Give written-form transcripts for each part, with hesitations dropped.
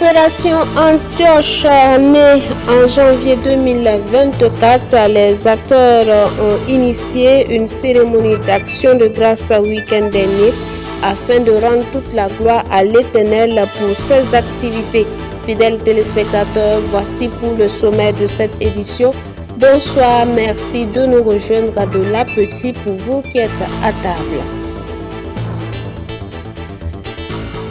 Opération Antioche née en janvier 2024, les acteurs ont initié une cérémonie d'action de grâce week-end dernier afin de rendre toute la gloire à l'Éternel pour ses activités. Fidèles téléspectateurs, voici pour le sommet de cette édition. Bonsoir, merci de nous rejoindre de l'appétit pour vous qui êtes à table.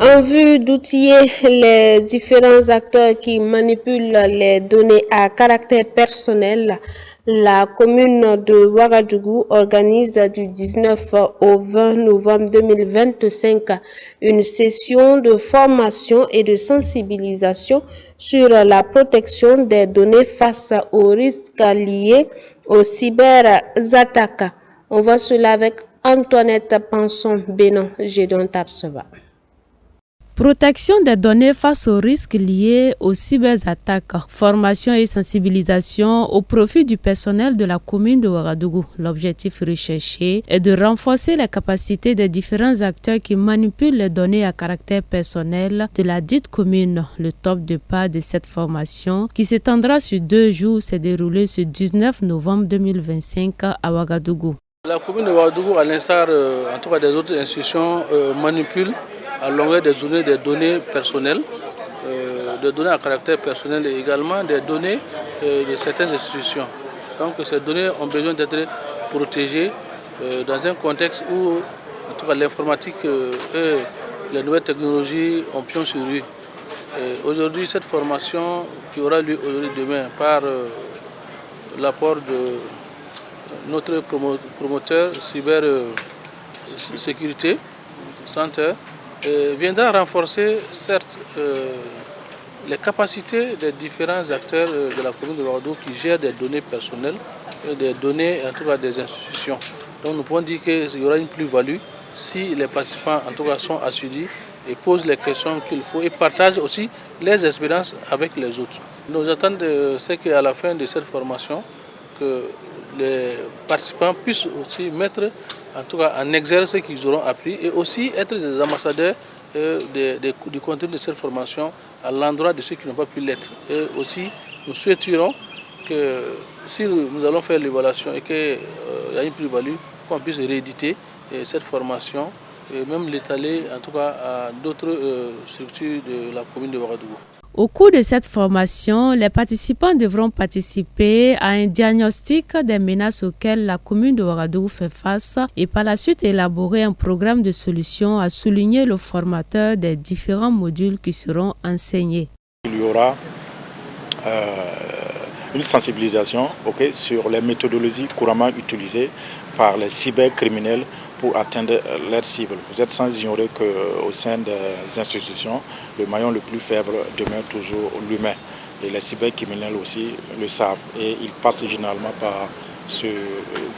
En vue d'outiller les différents acteurs qui manipulent les données à caractère personnel, la commune de Ouagadougou organise du 19 au 20 novembre 2025 une session de formation et de sensibilisation sur la protection des données face aux risques liés aux cyberattaques. On voit cela avec Antoinette Panson Bénin, Gédon Tapseva. Protection des données face aux risques liés aux cyberattaques, formation et sensibilisation au profit du personnel de la commune de Ouagadougou. L'objectif recherché est de renforcer les capacités des différents acteurs qui manipulent les données à caractère personnel de la dite commune. Le top départ de cette formation, qui s'étendra sur 2 jours, s'est déroulé ce 19 novembre 2025 à Ouagadougou. La commune de Ouagadougou, à l'instar en tout cas des autres institutions, manipule à longueur des données personnelles, des données à caractère personnel et également des données de certaines institutions. Donc ces données ont besoin d'être protégées dans un contexte où en tout cas l'informatique et les nouvelles technologies ont pion sur rue. Aujourd'hui, cette formation qui aura lieu aujourd'hui demain par l'apport de notre promoteur cybersécurité, Center, viendra renforcer certes les capacités des différents acteurs de la commune de Ouagadougou qui gèrent des données personnelles et des données en tout cas des institutions. Donc nous pouvons dire qu'il y aura une plus-value si les participants en tout cas sont assidus et posent les questions qu'il faut et partagent aussi les expériences avec les autres. Nos attentes, c'est qu'à la fin de cette formation, que les participants puissent aussi mettre en tout cas en exerce ce qu'ils auront appris et aussi être des ambassadeurs du contenu de cette formation à l'endroit de ceux qui n'ont pas pu l'être. Et aussi, nous souhaiterions que si nous allons faire l'évaluation et qu'il y a une plus-value, qu'on puisse rééditer cette formation et même l'étaler en tout cas à d'autres structures de la commune de Ouagadougou. Au cours de cette formation, les participants devront participer à un diagnostic des menaces auxquelles la commune de Ouagadougou fait face et par la suite élaborer un programme de solutions, a souligné le formateur des différents modules qui seront enseignés. Il y aura une sensibilisation sur les méthodologies couramment utilisées par les cybercriminels pour atteindre leurs cibles. Vous êtes sans ignorer qu'au sein des institutions, le maillon le plus faible demeure toujours l'humain. Et les cybercriminels aussi le savent. Et ils passent généralement par ce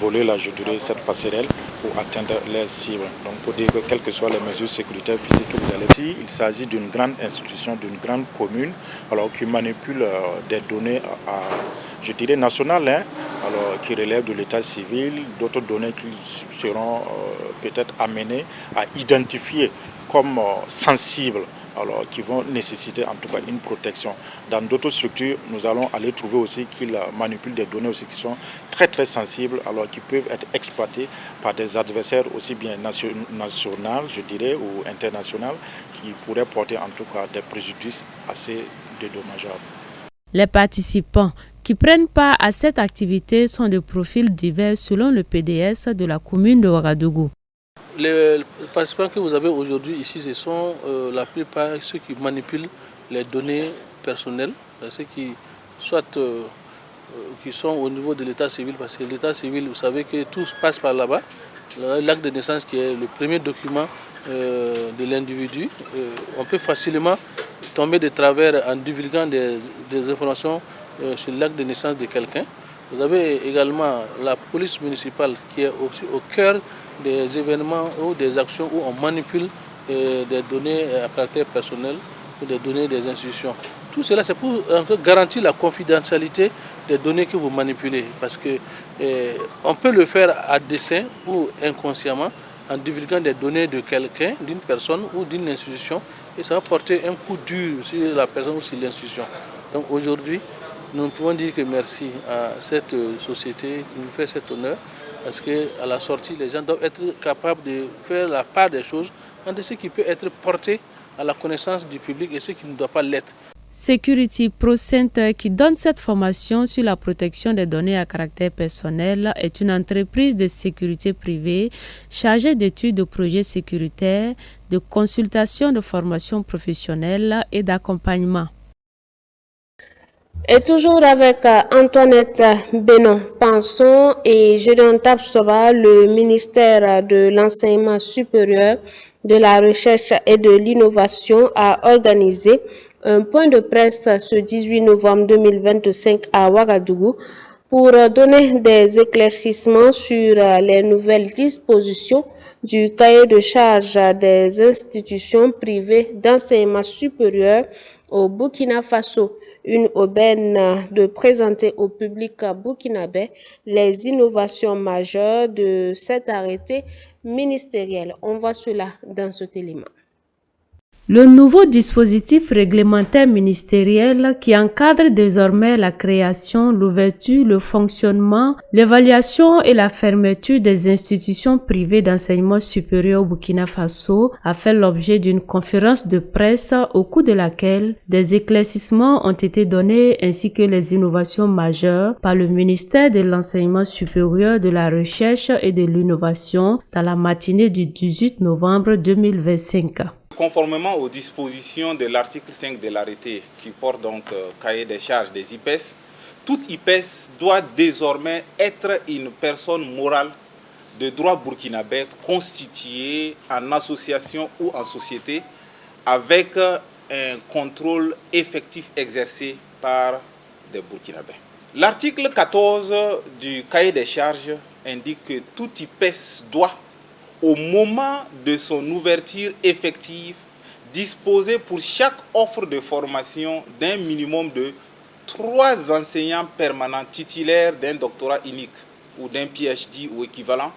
volet-là, je dirais, cette passerelle pour atteindre leurs cibles. Donc pour dire que quelles que soient les mesures sécuritaires physiques que vous allez dire, il s'agit d'une grande institution, d'une grande commune, alors qui manipule des données je dirais nationales, alors qui relèvent de l'état civil, d'autres données qui seront peut-être amenées à identifier comme sensibles, alors qui vont nécessiter en tout cas une protection. Dans d'autres structures, nous allons aller trouver aussi qu'ils manipulent des données aussi qui sont très très sensibles, alors qui peuvent être exploitées par des adversaires aussi bien nationaux, je dirais, ou internationaux, qui pourraient porter en tout cas des préjudices assez dédommageables. Les participants qui prennent part à cette activité sont de profils divers selon le PDS de la commune de Ouagadougou. Les participants que vous avez aujourd'hui ici, ce sont la plupart ceux qui manipulent les données personnelles, ceux qui qui sont au niveau de l'état civil, parce que l'état civil, vous savez que tout se passe par là-bas. L'acte de naissance qui est le premier document de l'individu, on peut facilement tomber de travers en divulguant des informations sur l'acte de naissance de quelqu'un. Vous avez également la police municipale qui est aussi au cœur des événements ou des actions où on manipule des données à caractère personnel ou des données des institutions. Tout cela, c'est pour garantir la confidentialité des données que vous manipulez. Parce qu'on peut le faire à dessein ou inconsciemment en divulguant des données de quelqu'un, d'une personne ou d'une institution. et ça va porter un coup dur sur la personne ou sur l'institution. Donc aujourd'hui, nous pouvons dire que merci à cette société qui nous fait cet honneur, parce qu'à la sortie, les gens doivent être capables de faire la part des choses entre ce qui peut être porté à la connaissance du public et ce qui ne doit pas l'être. Security Pro Center, qui donne cette formation sur la protection des données à caractère personnel, est une entreprise de sécurité privée chargée d'études de projets sécuritaires, de consultation, de formation professionnelle et d'accompagnement. Et toujours avec Antoinette Bénon, pensons et Gédéon Tapsoba, le ministère de l'Enseignement supérieur, de la Recherche et de l'Innovation a organisé un point de presse ce 18 novembre 2025 à Ouagadougou pour donner des éclaircissements sur les nouvelles dispositions du cahier de charge des institutions privées d'enseignement supérieur au Burkina Faso. Une aubaine de présenter au public burkinabé les innovations majeures de cet arrêté ministériel. On voit cela dans cet élément. Le nouveau dispositif réglementaire ministériel qui encadre désormais la création, l'ouverture, le fonctionnement, l'évaluation et la fermeture des institutions privées d'enseignement supérieur au Burkina Faso a fait l'objet d'une conférence de presse au cours de laquelle des éclaircissements ont été donnés ainsi que les innovations majeures par le ministère de l'Enseignement supérieur, de la Recherche et de l'Innovation dans la matinée du 18 novembre 2025. Conformément aux dispositions de l'article 5 de l'arrêté qui porte donc cahier des charges des IPES, toute IPES doit désormais être une personne morale de droit burkinabé constituée en association ou en société avec un contrôle effectif exercé par des Burkinabés. L'article 14 du cahier des charges indique que toute IPES doit, au moment de son ouverture effective, disposer pour chaque offre de formation d'un minimum de 3 enseignants permanents titulaires d'un doctorat unique ou d'un PhD ou équivalent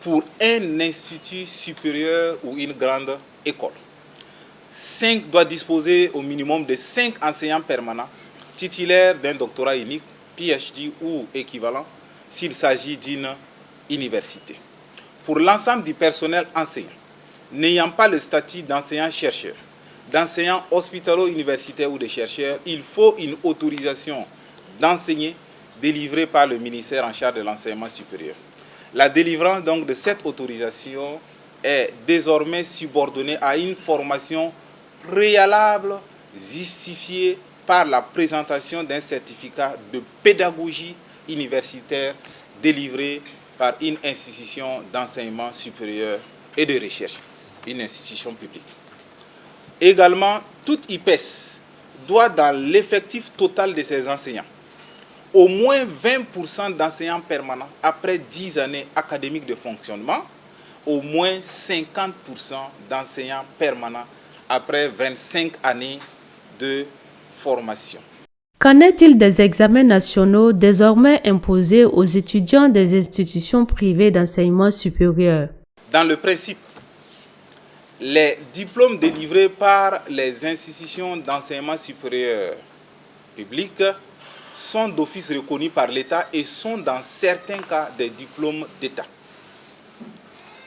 pour un institut supérieur ou une grande école. 5 doit disposer au minimum de 5 enseignants permanents titulaires d'un doctorat unique, PhD ou équivalent s'il s'agit d'une université. Pour l'ensemble du personnel enseignant, n'ayant pas le statut d'enseignant-chercheur, d'enseignant hospitalo-universitaire ou de chercheur, il faut une autorisation d'enseigner délivrée par le ministère en charge de l'enseignement supérieur. La délivrance donc de cette autorisation est désormais subordonnée à une formation préalable justifiée par la présentation d'un certificat de pédagogie universitaire délivré par une institution d'enseignement supérieur et de recherche, une institution publique. Également, toute IPES doit, dans l'effectif total de ses enseignants, au moins 20% d'enseignants permanents après 10 années académiques de fonctionnement, au moins 50% d'enseignants permanents après 25 années de formation. Qu'en est-il des examens nationaux désormais imposés aux étudiants des institutions privées d'enseignement supérieur? Dans le principe, les diplômes délivrés par les institutions d'enseignement supérieur public sont d'office reconnus par l'État et sont dans certains cas des diplômes d'État.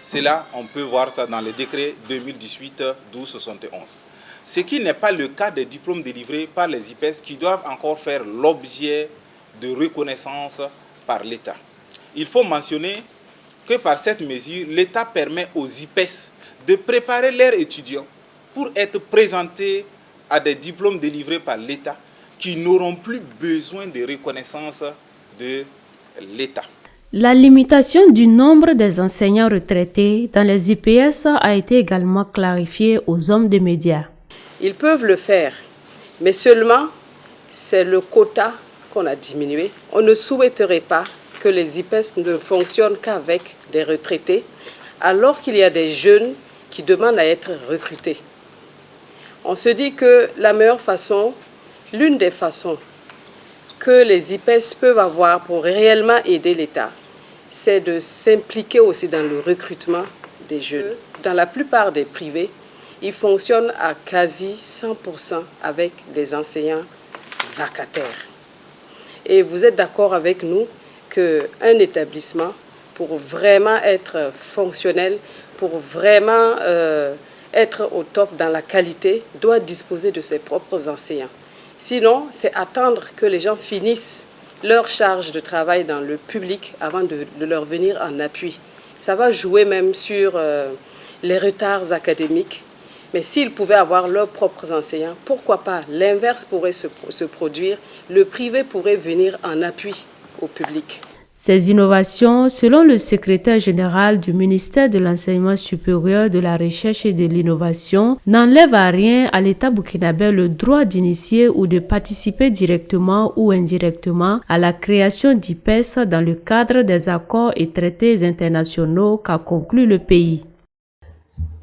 C'est là, on peut voir ça dans le décret 2018-1271. Ce qui n'est pas le cas des diplômes délivrés par les IPES qui doivent encore faire l'objet de reconnaissance par l'État. Il faut mentionner que par cette mesure, l'État permet aux IPES de préparer leurs étudiants pour être présentés à des diplômes délivrés par l'État qui n'auront plus besoin de reconnaissance de l'État. La limitation du nombre des enseignants retraités dans les IPS a été également clarifiée aux hommes des médias. Ils peuvent le faire, mais seulement c'est le quota qu'on a diminué. On ne souhaiterait pas que les IPES ne fonctionnent qu'avec des retraités, alors qu'il y a des jeunes qui demandent à être recrutés. On se dit que la meilleure façon, l'une des façons que les IPES peuvent avoir pour réellement aider l'État, c'est de s'impliquer aussi dans le recrutement des jeunes. Dans la plupart des privés, il fonctionne à quasi 100% avec des enseignants vacataires. Et vous êtes d'accord avec nous qu'un établissement, pour vraiment être fonctionnel, pour vraiment être au top dans la qualité, doit disposer de ses propres enseignants. Sinon, c'est attendre que les gens finissent leur charge de travail dans le public avant de leur venir en appui. Ça va jouer même sur les retards académiques. Mais s'ils pouvaient avoir leurs propres enseignants, pourquoi pas? L'inverse pourrait se produire. Le privé pourrait venir en appui au public. Ces innovations, selon le secrétaire général du ministère de l'Enseignement supérieur, de la Recherche et de l'Innovation, n'enlèvent à rien à l'État burkinabé le droit d'initier ou de participer directement ou indirectement à la création d'IPES dans le cadre des accords et traités internationaux qu'a conclu le pays.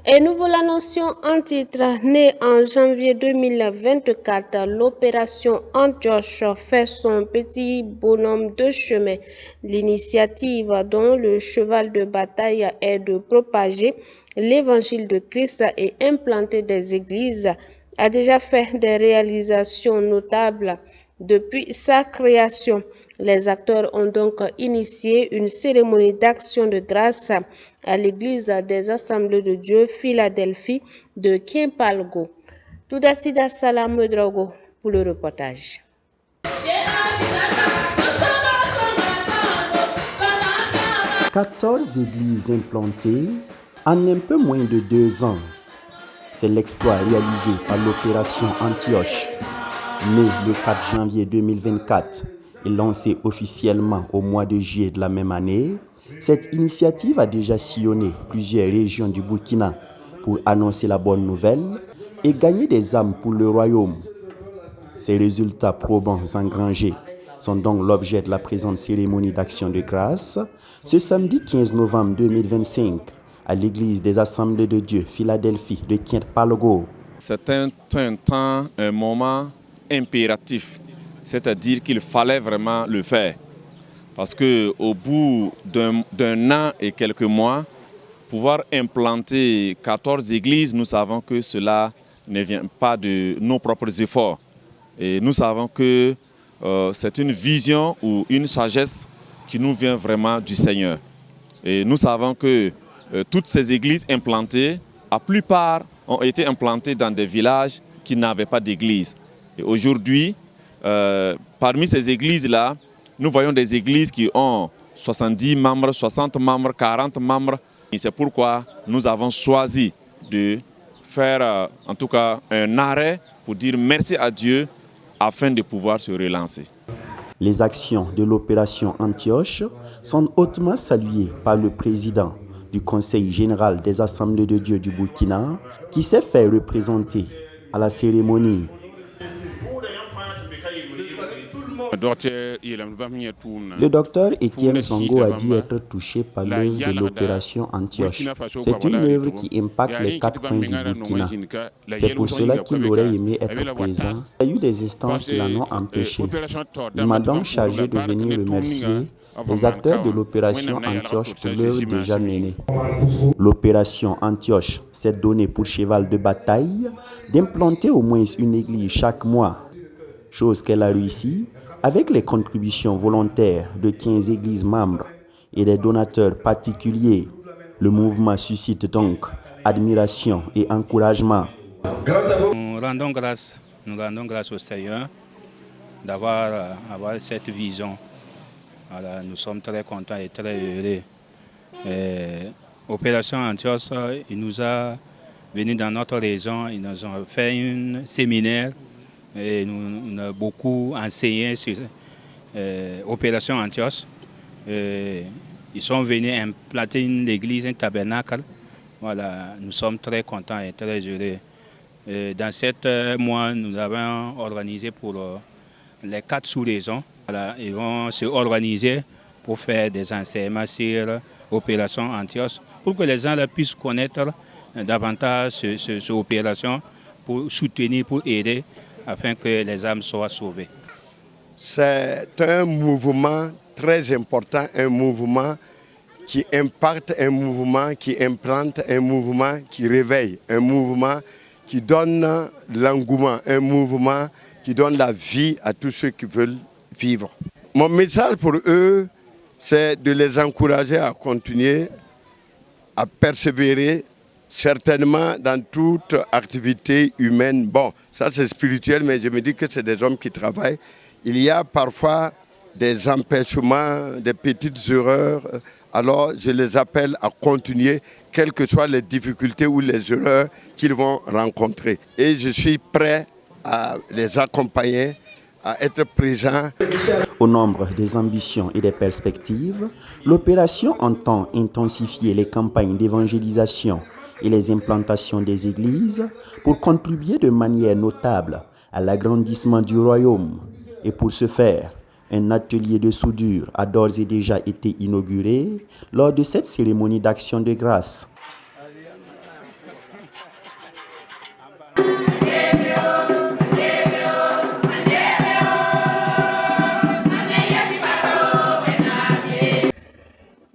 Et nous vous l'annoncions en titre, née en janvier 2024, l'opération Antioche fait son petit bonhomme de chemin. L'initiative dont le cheval de bataille est de propager l'évangile de Christ et implanter des églises a déjà fait des réalisations notables depuis sa création. Les acteurs ont donc initié une cérémonie d'action de grâce à l'église des Assemblées de Dieu Philadelphie de Kimpalgo. Toudasida Salam Drogo pour le reportage. 14 églises implantées en un peu moins de 2 ans. C'est l'exploit réalisé par l'opération Antioche, née le 4 janvier 2024 et lancée officiellement au mois de juillet de la même année. Cette initiative a déjà sillonné plusieurs régions du Burkina pour annoncer la bonne nouvelle et gagner des âmes pour le royaume. Ces résultats probants engrangés sont donc l'objet de la présente cérémonie d'action de grâce ce samedi 15 novembre 2025 à l'église des Assemblées de Dieu Philadelphie de Kimpalgo. C'est un moment impératif, c'est-à-dire qu'il fallait vraiment le faire. Parce qu'au bout d'un an et quelques mois, pouvoir implanter 14 églises, nous savons que cela ne vient pas de nos propres efforts. Et nous savons que c'est une vision ou une sagesse qui nous vient vraiment du Seigneur. Et nous savons que toutes ces églises implantées, la plupart ont été implantées dans des villages qui n'avaient pas d'église. Et aujourd'hui, parmi ces églises-là, nous voyons des églises qui ont 70 membres, 60 membres, 40 membres. Et c'est pourquoi nous avons choisi de faire en tout cas un arrêt pour dire merci à Dieu afin de pouvoir se relancer. Les actions de l'opération Antioche sont hautement saluées par le président du Conseil général des Assemblées de Dieu du Burkina qui s'est fait représenter à la cérémonie. Le docteur Étienne Zongo a dit être touché par l'œuvre de l'opération Antioche. C'est une œuvre qui impacte les 4 coins du Burkina. C'est pour cela qu'il aurait aimé être présent. Il y a eu des instances qui l'en ont empêché. Il m'a donc chargé de venir remercier les acteurs de l'opération Antioche pour l'œuvre déjà menée. L'opération Antioche s'est donnée pour cheval de bataille d'implanter au moins une église chaque mois, chose qu'elle a réussi avec les contributions volontaires de 15 églises membres et des donateurs particuliers. Le mouvement suscite donc admiration et encouragement. Nous rendons grâce au Seigneur d'avoir cette vision. Voilà, nous sommes très contents et très heureux. Opération Antioche, il nous a venu dans notre région, ils nous ont fait un séminaire et nous avons beaucoup enseigné sur Opération Antioche. Ils sont venus implanter une église, un tabernacle. Voilà, nous sommes très contents et très heureux. Dans 7 mois, nous avons organisé pour les 4 sous-régions. Voilà, ils vont se organiser pour faire des enseignements sur Opération Antioche pour que les gens puissent connaître davantage cette opération pour soutenir, pour aider afin que les âmes soient sauvées. C'est un mouvement très important, un mouvement qui impacte un mouvement, qui implante un mouvement, qui réveille, un mouvement qui donne l'engouement, un mouvement qui donne la vie à tous ceux qui veulent vivre. Mon message pour eux, c'est de les encourager à continuer, à persévérer, certainement dans toute activité humaine. Bon, ça c'est spirituel, mais je me dis que c'est des hommes qui travaillent. Il y a parfois des empêchements, des petites erreurs. Alors je les appelle à continuer, quelles que soient les difficultés ou les erreurs qu'ils vont rencontrer. Et je suis prêt à les accompagner, à être présent. Au nombre des ambitions et des perspectives, l'opération entend intensifier les campagnes d'évangélisation et les implantations des églises pour contribuer de manière notable à l'agrandissement du royaume. Et pour ce faire, un atelier de soudure a d'ores et déjà été inauguré lors de cette cérémonie d'action de grâce.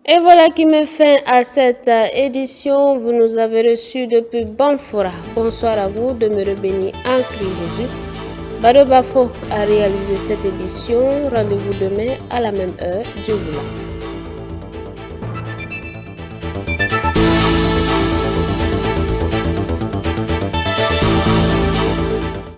Et voilà qui met fin à cette édition. Vous nous avez reçus depuis Banfora. Bonsoir à vous, demeurez bénis en Christ Jésus. Bado Bafo a réalisé cette édition. Rendez-vous demain à la même heure. Dieu vous l'aime.